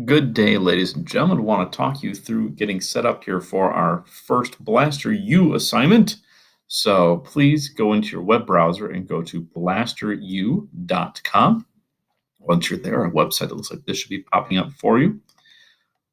Good day, ladies and gentlemen. I want to talk you through getting set up here for our first BlasterU assignment. So please go into your web browser and go to blasteru.com. Once you're there, a website that looks like this should be popping up for you.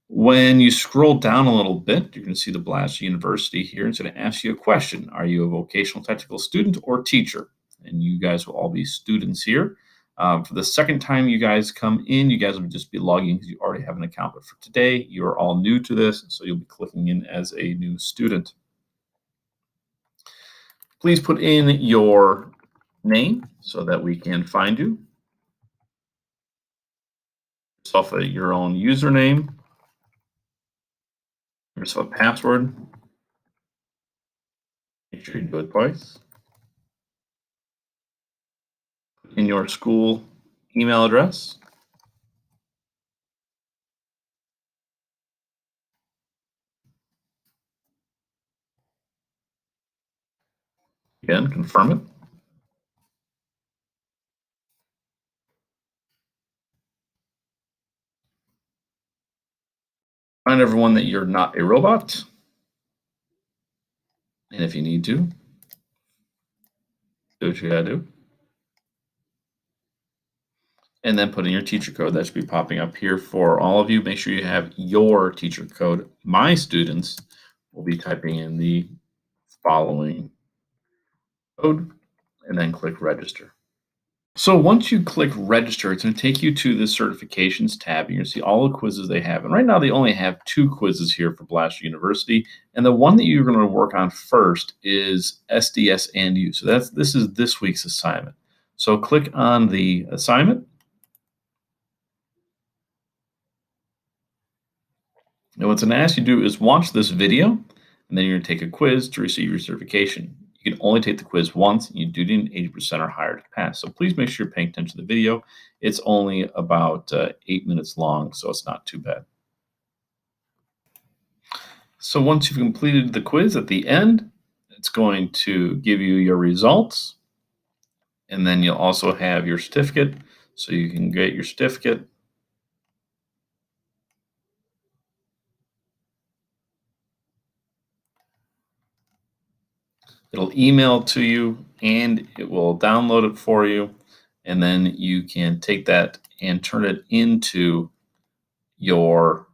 When you scroll down a little bit, you're going to see the Blaster University here. It's going to ask you a question. Are you a vocational technical student or teacher? And you guys will all be students here. For the second time you guys come in, you guys will just be logging because you already have an account. But for today, you're all new to this, so you'll be clicking in as a new student. Please put in your name so that we can find you. Yourself your own username, yourself a password. Make sure you do it twice. In your school email address. Again, confirm it. Remind everyone that you're not a robot. And if you need to, do what you gotta do. And then put in your teacher code. That should be popping up here for all of you. Make sure you have your teacher code. My students will be typing in the following code and then click register. So once you click register, it's going to take you to the certifications tab. You're going to see all the quizzes they have. And right now they only have 2 quizzes here for Blaster University. And the one that you're going to work on first is SDS and U. So this is this week's assignment. So click on the assignment. And what's going to ask you to do is watch this video, and then you're going to take a quiz to receive your certification. You can only take the quiz once. You do need 80% or higher to pass. So please make sure you're paying attention to the video. It's only about 8 minutes long, so it's not too bad. So once you've completed the quiz at the end, it's going to give you your results. And then you'll also have your certificate, so you can get your certificate. It'll email to you and it will download it for you. And then you can take that and turn it into your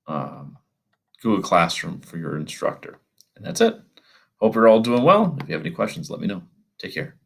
Google Classroom for your instructor. And that's it. Hope you're all doing well. If you have any questions, let me know. Take care.